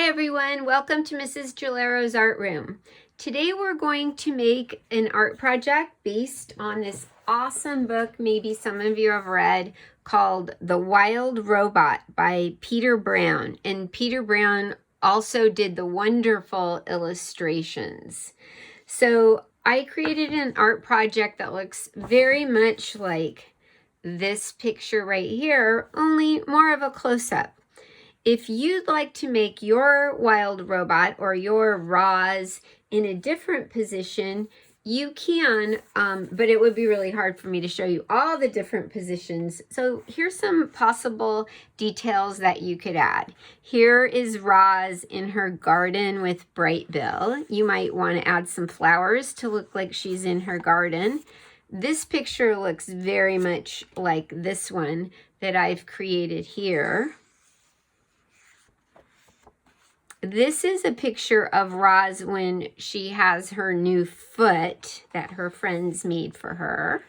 Hi everyone, welcome to Mrs. Gilero's Art Room. Today we're going to make an art project based on this awesome book maybe some of you have read called The Wild Robot by Peter Brown. And Peter Brown also did the wonderful illustrations. So I created an art project that looks very much like this picture right here, only more of a close-up. If you'd like to make your wild robot or your Roz in a different position, you can, but it would be really hard for me to show you all the different positions. So here's some possible details that you could add. Here is Roz in her garden with Bright Bill. You might want to add some flowers to look like she's in her garden. This picture looks very much like this one that I've created here. This is a picture of Roz when she has her new foot that her friends made for her.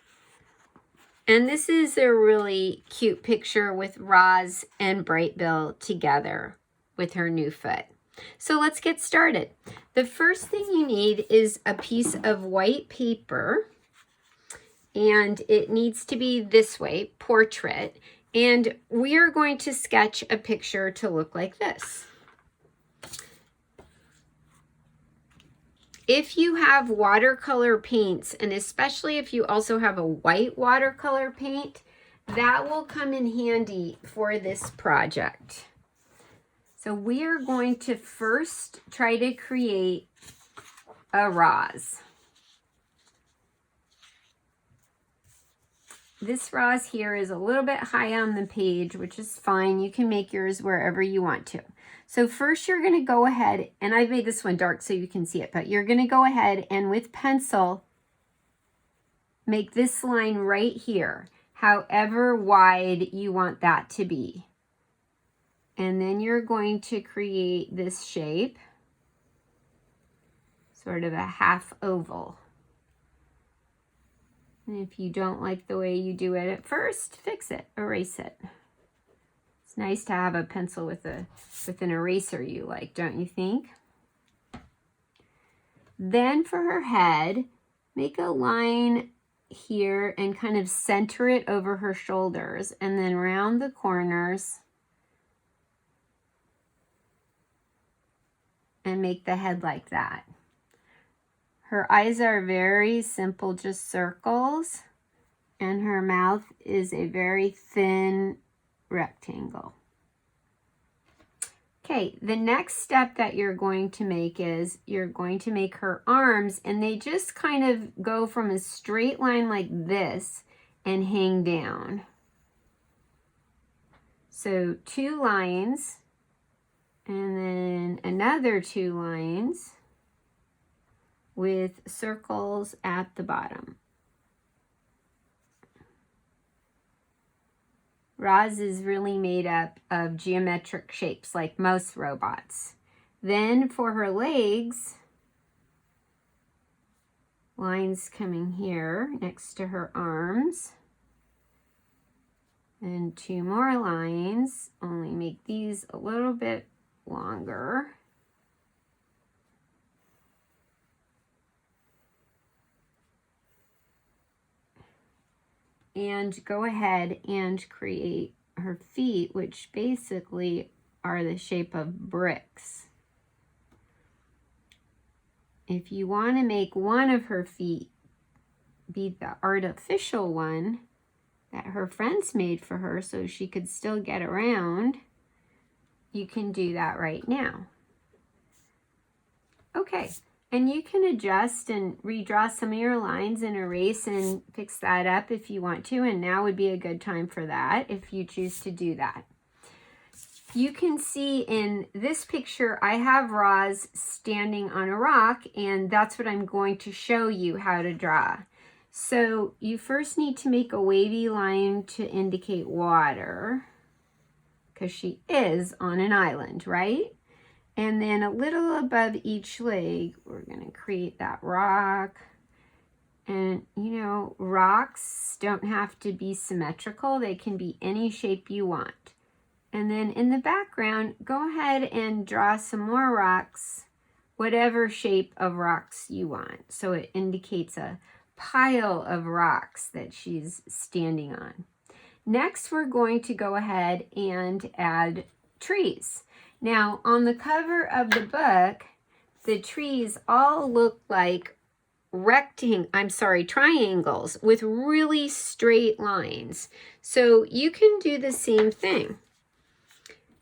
And this is a really cute picture with Roz and Bright Bill together with her new foot. So let's get started. The first thing you need is a piece of white paper. And it needs to be this way, portrait. And we are going to sketch a picture to look like this. If you have watercolor paints, and especially if you also have a white watercolor paint, that will come in handy for this project. So we are going to first try to create a Roz. This Roz here is a little bit high on the page, which is fine. You can make yours wherever you want to. So first you're going to go ahead, and I've made this one dark so you can see it, but you're going to go ahead and with pencil make this line right here, however wide you want that to be. And then you're going to create this shape, sort of a half oval. And if you don't like the way you do it at first, fix it, erase it. It's nice to have a pencil with an eraser you like, don't you think? Then for her head, make a line here and kind of center it over her shoulders and then round the corners and make the head like that. Her eyes are very simple, just circles, and her mouth is a very thin rectangle. Okay, the next step that you're going to make is you're going to make her arms, and they just kind of go from a straight line like this and hang down. So 2 lines, and then another 2 lines with circles at the bottom. Roz is really made up of geometric shapes like most robots. Then for her legs, lines coming here next to her arms. And 2 more lines, only make these a little bit longer. And go ahead and create her feet, which basically are the shape of bricks. If you want to make one of her feet be the artificial one that her friends made for her so she could still get around, you can do that right now. Okay. And you can adjust and redraw some of your lines and erase and fix that up if you want to. And now would be a good time for that if you choose to do that. You can see in this picture, I have Roz standing on a rock, and that's what I'm going to show you how to draw. So you first need to make a wavy line to indicate water, because she is on an island, right? And then a little above each leg, we're going to create that rock. And, you know, rocks don't have to be symmetrical. They can be any shape you want. And then in the background, go ahead and draw some more rocks, whatever shape of rocks you want. So it indicates a pile of rocks that she's standing on. Next, we're going to go ahead and add trees. Now, on the cover of the book, the trees all look like triangles with really straight lines. So you can do the same thing.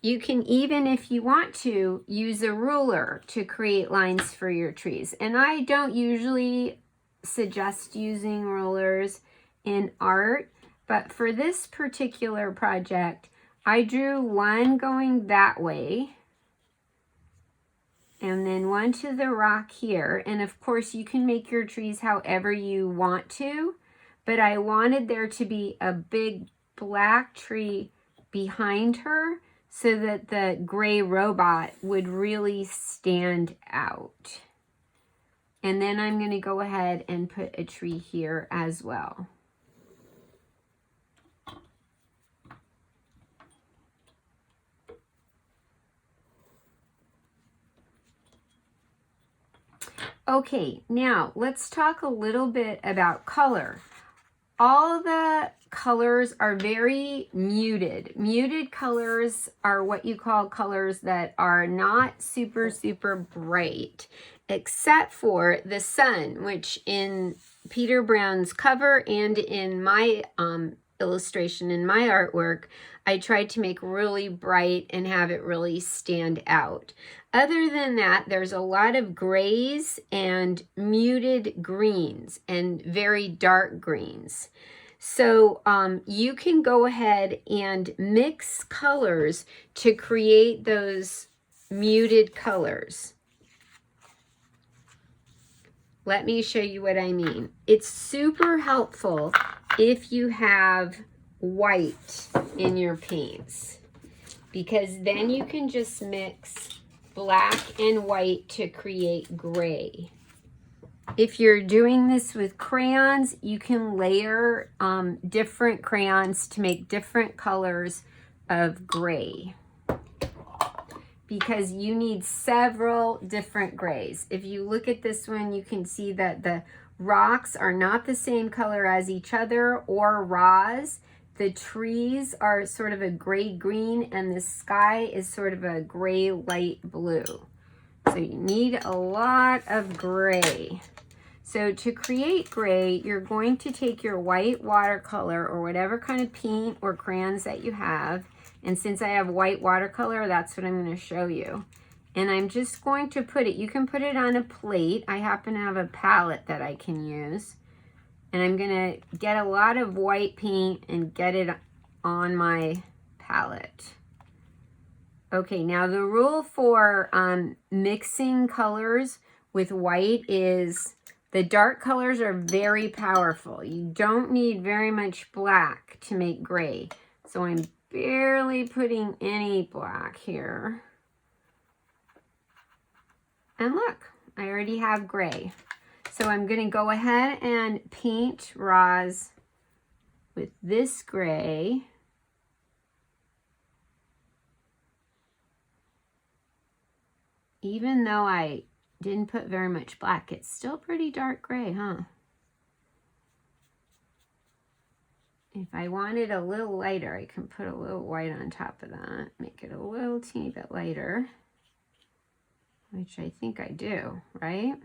You can even, if you want to, use a ruler to create lines for your trees. And I don't usually suggest using rulers in art, but for this particular project, I drew one going that way, and then one to the rock here. And of course, you can make your trees however you want to, but I wanted there to be a big black tree behind her so that the gray robot would really stand out. And then I'm going to go ahead and put a tree here as well. Okay, now let's talk a little bit about color. All the colors are very muted. Muted colors are what you call colors that are not super, super bright, except for the sun, which in Peter Brown's cover and in my illustration, in my artwork, I tried to make really bright and have it really stand out. Other than that, there's a lot of grays and muted greens and very dark greens. So you can go ahead and mix colors to create those muted colors. Let me show you what I mean. It's super helpful if you have white in your paints, because then you can just mix black and white to create gray. If you're doing this with crayons, you can layer different crayons to make different colors of gray, because you need several different grays. If you look at this one, you can see that the rocks are not the same color as each other or raws. The trees are sort of a gray-green, and the sky is sort of a gray light blue. So you need a lot of gray. So to create gray, you're going to take your white watercolor or whatever kind of paint or crayons that you have. And since I have white watercolor, that's what I'm going to show you. And I'm just going to put it, you can put it on a plate. I happen to have a palette that I can use. And I'm going to get a lot of white paint and get it on my palette. Okay, now the rule for mixing colors with white is the dark colors are very powerful. You don't need very much black to make gray. So I'm barely putting any black here. And look, I already have gray. So I'm going to go ahead and paint Roz with this gray. Even though I didn't put very much black, it's still pretty dark gray, huh? If I wanted a little lighter, I can put a little white on top of that, make it a little teeny bit lighter, which I think I do, right?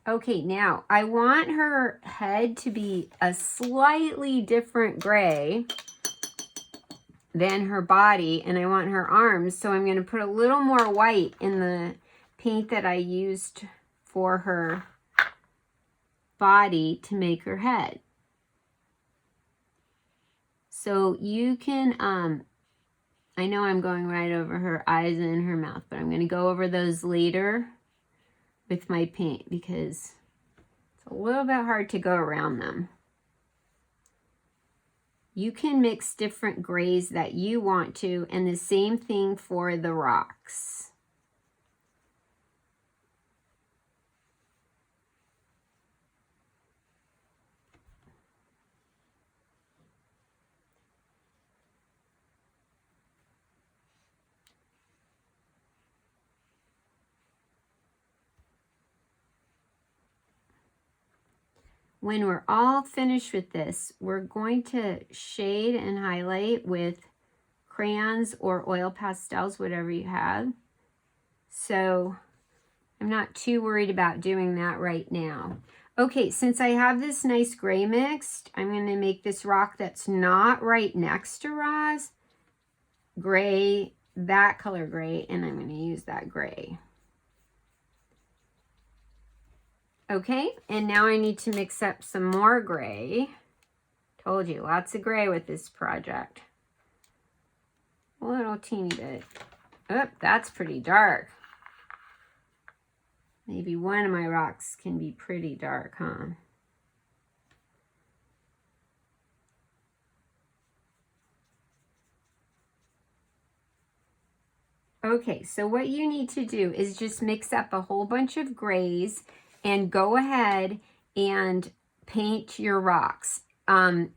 Okay, now I want her head to be a slightly different gray than her body, and I want her arms, so I'm going to put a little more white in the paint that I used for her body to make her head. So you can, I know I'm going right over her eyes and her mouth, but I'm going to go over those later with my paint because it's a little bit hard to go around them. You can mix different grays that you want to, and the same thing for the rocks. when we're all finished with this, we're going to shade and highlight with crayons or oil pastels, whatever you have. So I'm not too worried about doing that right now. Okay, since I have this nice gray mixed, I'm going to make this rock that's not right next to Roz gray, that color gray, and I'm going to use that gray. Okay, and now I need to mix up some more gray. Told you, lots of gray with this project. A little teeny bit. Oh, that's pretty dark. Maybe one of my rocks can be pretty dark, huh? Okay, so what you need to do is just mix up a whole bunch of grays and go ahead and paint your rocks. I'm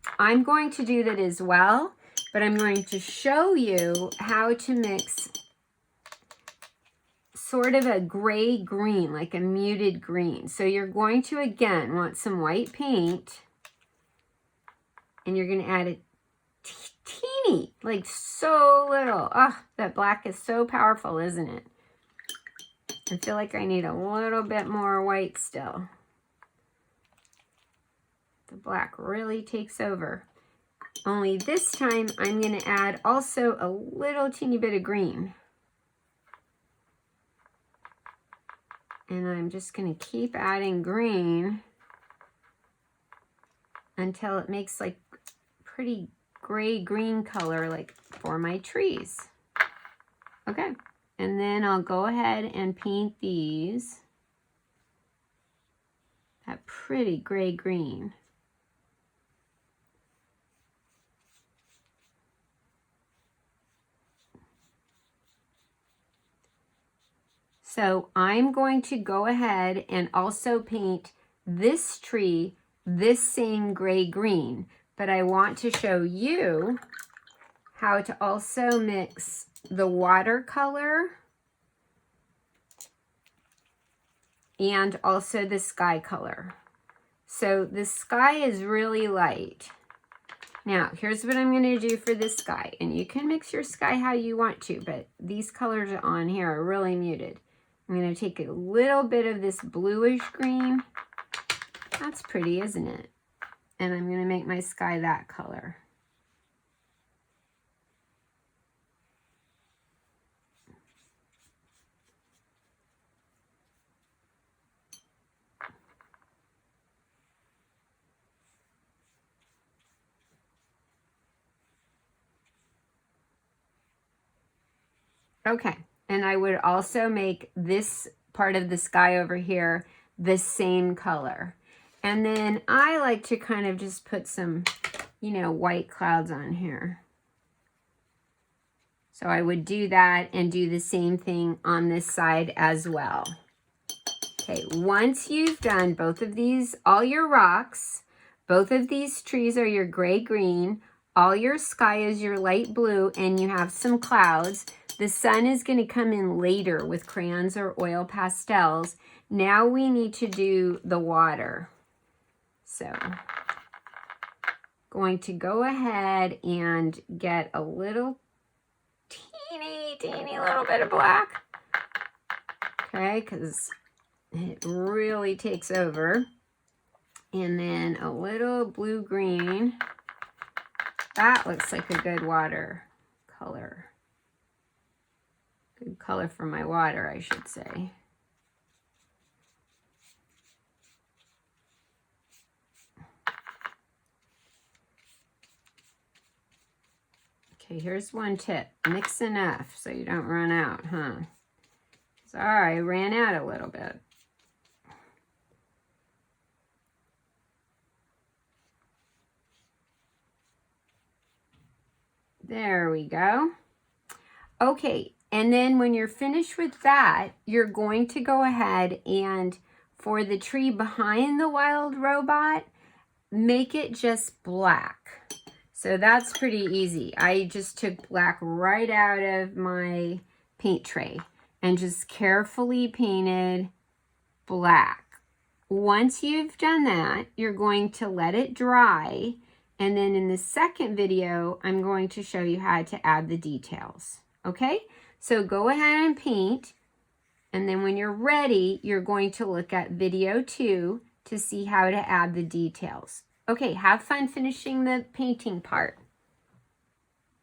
going to do that as well, but I'm going to show you how to mix sort of a gray green, like a muted green. So you're going to, again, want some white paint, and you're going to add a teeny, like so little. Oh, that black is so powerful, isn't it? I feel like I need a little bit more white still. The black really takes over. Only this time I'm going to add also a little teeny bit of green. And I'm just going to keep adding green until it makes like pretty gray green color like for my trees. Okay. And then I'll go ahead and paint these that pretty gray green. So I'm going to go ahead and also paint this tree this same gray green, but I want to show you how to also mix the watercolor and also the sky color. So the sky is really light. Now, here's what I'm going to do for the sky. And you can mix your sky how you want to, but these colors on here are really muted. I'm going to take a little bit of this bluish green. That's pretty, isn't it? And I'm going to make my sky that color. Okay, and I would also make this part of the sky over here the same color. And then I like to kind of just put some, you know, white clouds on here. So I would do that and do the same thing on this side as well. Okay, once you've done both of these, all your rocks, both of these trees are your gray-green, all your sky is your light blue, and you have some clouds. The sun is going to come in later with crayons or oil pastels. Now we need to do the water. So, going to go ahead and get a little teeny little bit of black. Okay, because it really takes over. And then a little blue-green. That looks like a good water color. Good color for my water, I should say. Okay, here's one tip. Mix enough so you don't run out, huh? Sorry, I ran out a little bit. There we go. Okay, and then when you're finished with that, you're going to go ahead and for the tree behind the wild robot, make it just black. So that's pretty easy. I just took black right out of my paint tray and just carefully painted black Once you've done that, you're going to let it dry. And then in the second video, I'm going to show you how to add the details. Okay? So go ahead and paint. And then when you're ready, you're going to look at video 2 to see how to add the details. Okay, have fun finishing the painting part.